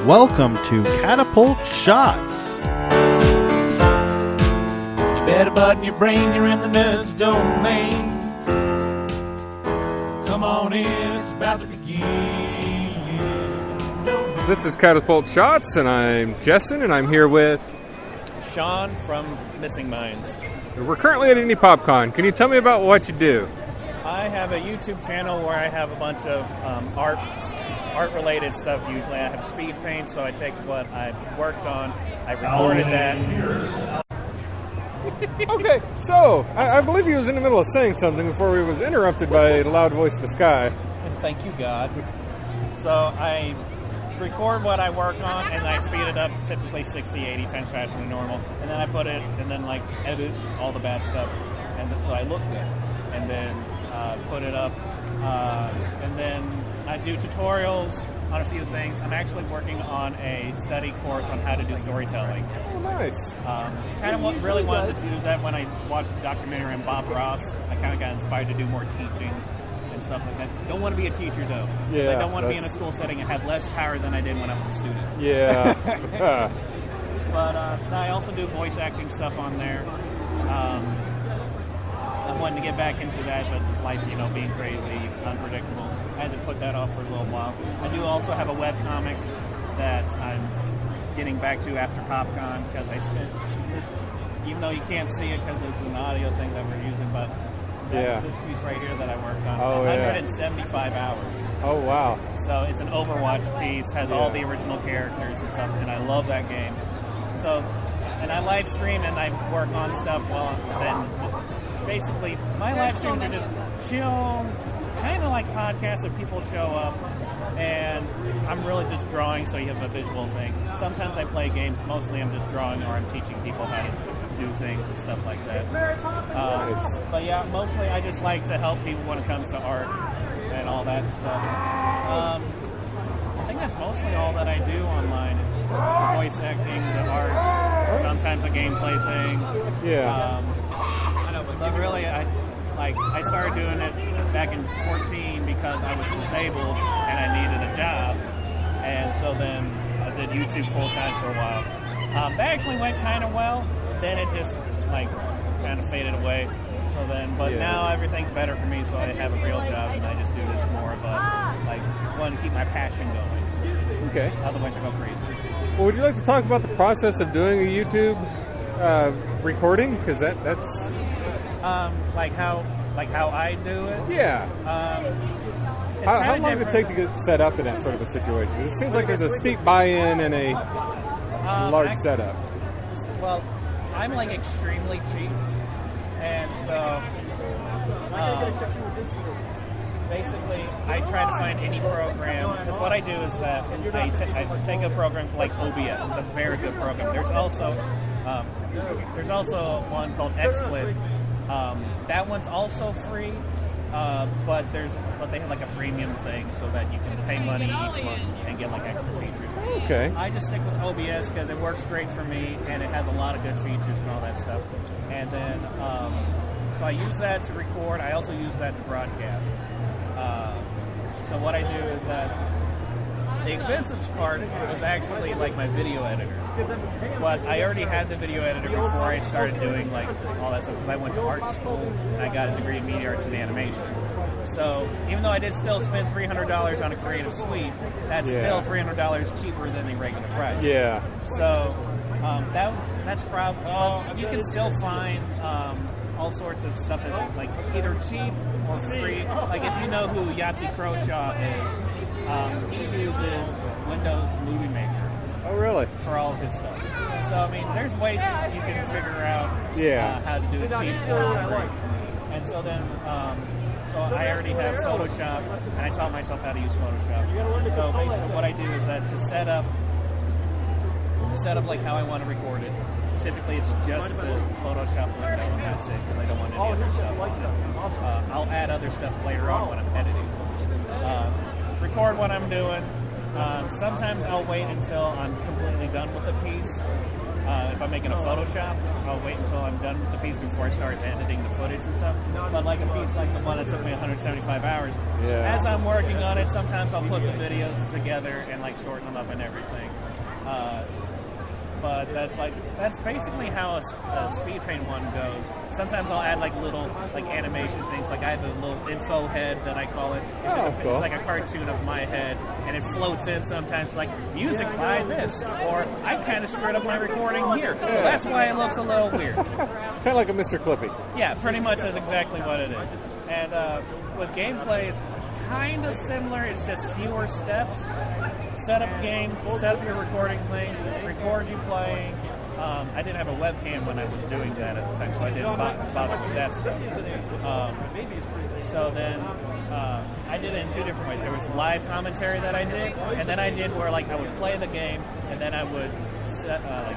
Welcome to Catapult Shots. You better button your brain, you're in the nerds domain. Come on in, it's about to begin. This is Catapult Shots, and I'm Jessen, and I'm here with Sean from Missing Minds. We're currently at Indie PopCon. Can you tell me about what you do? I have a YouTube channel where I have a bunch of art-related stuff. Usually I have speed paint, so I take what I've worked on, I recorded that. Okay, so I believe he was in the middle of saying something before he was interrupted by the loud voice in the sky. Thank you, God. So I record what I work on, and I speed it up typically 60, 80 times faster than normal. And then I put it, and then edit all the bad stuff. And so I look good. And then put it up. And then I do tutorials on a few things. I'm actually working on a study course on how to do storytelling. Oh, nice. Really wanted to do that when I watched the documentary on Bob Ross. I kind of got inspired to do more teaching and stuff like that. Don't want to be a teacher, though. Yeah, I don't want to be in a school setting and have less power than I did when I was a student. Yeah. But I also do voice acting stuff on there. I wanted to get back into that, but life, being crazy, unpredictable, I had to put that off for a little while. I do also have a webcomic that I'm getting back to after PopCon, because I spent, even though you can't see it because it's an audio thing that we're using, but this piece right here that I worked on, 175 hours. Oh, wow. So it's an Overwatch piece, has all the original characters and stuff, and I love that game. So, and I live stream and I work on stuff then just basically, my live streams are just chill, kind of like podcasts that people show up, and I'm really just drawing, so you have a visual thing. Sometimes I play games, mostly I'm just drawing, or I'm teaching people how to do things and stuff like that. Nice. But yeah, mostly I just like to help people when it comes to art and all that stuff. I think that's mostly all that I do online. It's the voice acting, the art, sometimes a gameplay thing. Yeah. I started doing it back in 14 because I was disabled and I needed a job, and so then I did YouTube full time for a while. That actually went kind of well. Then it just kind of faded away. So then, now everything's better for me, so I have a real job and I just do this more of a want to keep my passion going. Okay. Otherwise, I go crazy. Well, would you like to talk about the process of doing a YouTube recording? Because that's how I do it. Yeah. How long does it take to get set up in that sort of a situation? Because it seems like there's a steep buy-in and a large setup. Well, I'm extremely cheap, and so basically I try to find any program, because what I do is that I take a program like OBS. It's a very good program. There's also one called XSplit. That one's also free, but they have a premium thing so that you can pay money each month and get extra features. Okay. I just stick with OBS because it works great for me and it has a lot of good features and all that stuff. And then, so I use that to record. I also use that to broadcast. So what I do is that the expensive part was actually my video editor. But I already had the video editor before I started doing all that stuff, because I went to art school and I got a degree in media arts and animation. So even though I did still spend $300 on a creative suite, that's still $300 cheaper than the regular price. Yeah. So that's probably you can still find all sorts of stuff that's either cheap or free. If you know who Yahtzee Croshaw is, he uses Windows Movie Maker. Oh, really? For all of his stuff. So, there's ways you can figure out how to do it cheap or free. And so then, so I already have Photoshop, and I taught myself how to use Photoshop. So basically what I do is that to set up how I want to record it, typically it's just the Photoshop window, and that's it, because I don't want any other stuff on it. I'll add other stuff later on when I'm editing. Record what I'm doing. Sometimes I'll wait until I'm completely done with a piece If I'm making a Photoshop, I'll wait until I'm done with the piece before I start editing the footage and stuff. But like a piece like the one that took me 175 hours, as I'm working on it, sometimes I'll put the videos together and like shorten them up and everything. But that's basically how a speed paint one goes. Sometimes I'll add like little like animation things. Like I have a little info head that I call it. It's just cool. It's like a cartoon of my head, and it floats in sometimes like music by this, or I kind of screwed up my recording here, so that's why it looks a little weird. Kind of like a Mr. Clippy. Yeah, pretty much that's exactly what it is. And with gameplays, kind of similar. It's just fewer steps. Set up game, set up your recording thing, record you playing. I didn't have a webcam when I was doing that at the time, so I didn't bother with that stuff. So then I did it in two different ways. There was live commentary that I did, and then I did where like I would play the game, and then I would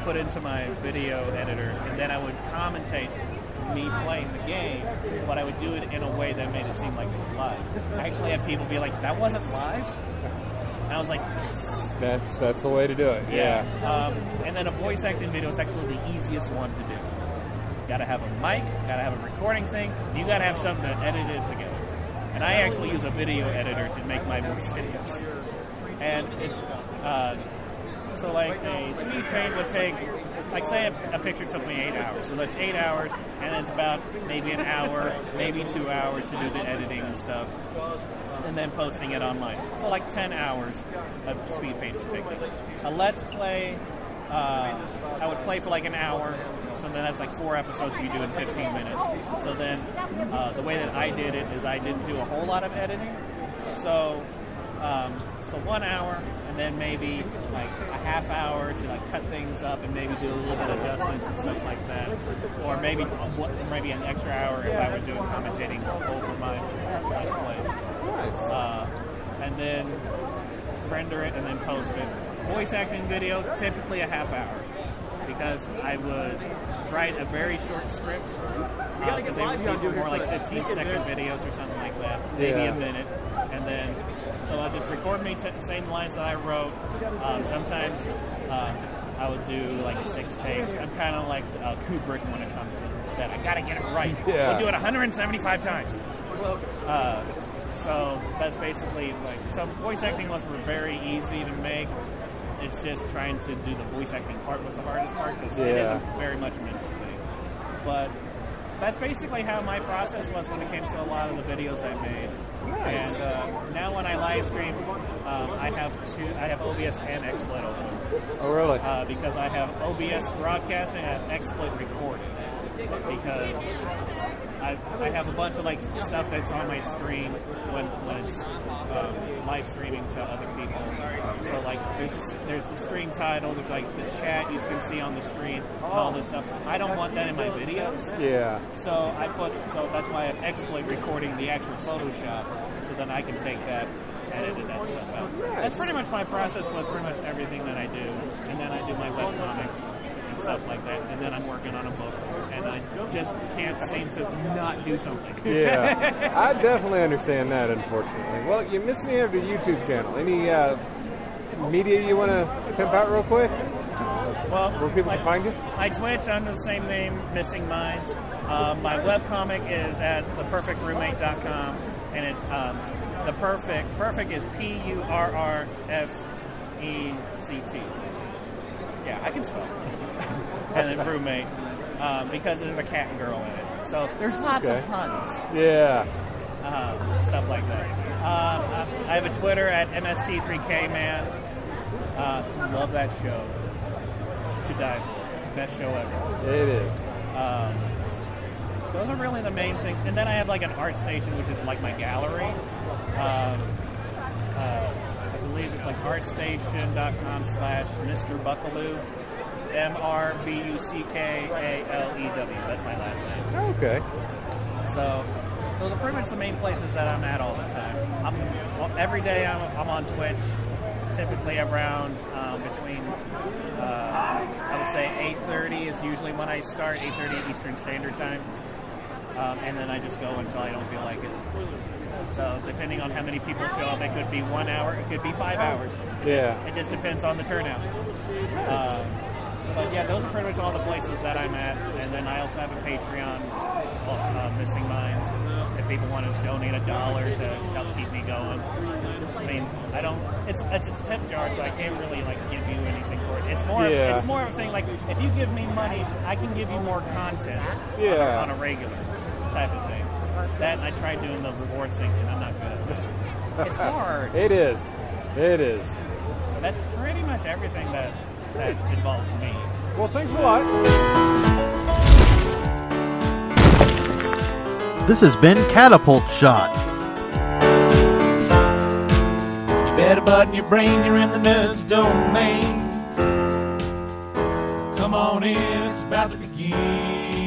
put into my video editor, and then I would commentate me playing the game, but I would do it in a way that made it seem like it was live. I actually had people be like, "That wasn't live?" And I was like, that's the way to do it. Yeah. And then a voice acting video is actually the easiest one to do. You gotta have a mic, gotta have a recording thing, you gotta have something to edit it together. And I actually use a video editor to make my voice videos. And it's so like a speed paint would take, like say a picture took me 8 hours, so that's 8 hours, and it's about maybe an hour, maybe 2 hours to do the editing and stuff, and then posting it online. So like 10 hours of speed paint would take me. A Let's Play, I would play for like an hour, so then that's like 4 episodes you do in 15 minutes. So then the way that I did it is I didn't do a whole lot of editing. So 1 hour, and then maybe like a half hour to like cut things up and maybe do a little bit of adjustments and stuff like that, or maybe an extra hour if I was doing commentating over my Let's Plays. Nice. And then render it and then post it. Voice acting video, typically a half hour, because I would write a very short script, because these were more like 15-second videos or something like that, maybe a minute, and then so I'll just record me saying the lines that I wrote. Sometimes I would do like 6 takes. I'm kind of like Kubrick when it comes to that. I gotta get it right. Yeah. We'll do it 175 times. So that's basically like, some voice acting ones were very easy to make. It's just trying to do the voice acting part was the hardest part, because it isn't very much a mental thing. But that's basically how my process was when it came to a lot of the videos I made. Nice. And now when I live stream, I have OBS and XSplit open. Oh, really? Because I have OBS broadcasting and I have XSplit recording. Because I have a bunch of like stuff that's on my screen when it's live streaming to other people. So like there's the stream title, there's like the chat you can see on the screen, all this stuff. I don't want that in my videos. Yeah. So that's why I have XSplit recording the actual Photoshop, so then I can take that and edit that stuff out. Nice. That's pretty much my process with pretty much everything that I do, and then I do my webcomic and stuff like that, and then I'm working on a book, and I just can't seem to not do something. Yeah, I definitely understand that, unfortunately. Well, you mentioned you have the YouTube channel. Any media you want to pimp out real quick? Well, where people can find you? My Twitch under the same name, Missing Minds. My webcomic is at theperfectroommate.com, and it's the perfect is PURRFECT. Yeah, I can spell. And then roommate, because there's a cat and girl in it. So there's lots of puns. Yeah. Stuff like that. I have a Twitter at MST3KMan. Love that show. To die for. Best show ever. It is. Those are really the main things. And then I have like an art station, which is like my gallery. I believe it's like artstation.com/Mr. Buckaloo. MRBUCKALEW. That's my last name. Okay. So those are pretty much the main places that I'm at all the time. Every day I'm on Twitch, typically around between, I would say 8:30 is usually when I start, 8:30 Eastern Standard Time. And then I just go until I don't feel like it. So depending on how many people show up, it could be 1 hour, it could be 5 hours. Yeah. It just depends on the turnout. Nice. But yeah, those are pretty much all the places that I'm at. And then I also have a Patreon, Missing Minds. If people wanted to donate $1 to help keep me going. I mean, I don't. It's a tip jar, so I can't really like give you anything for it. It's more. Yeah. It's more of a thing like if you give me money, I can give you more content. Yeah. On a regular type of thing. That and I tried doing the reward thing, and I'm not good at it. It's hard. It is. It is. But that's pretty much everything that involves me. Well, thanks a lot. This has been Catapult Shots. You better button your brain, you're in the nerds domain. Come on in, it's about to begin.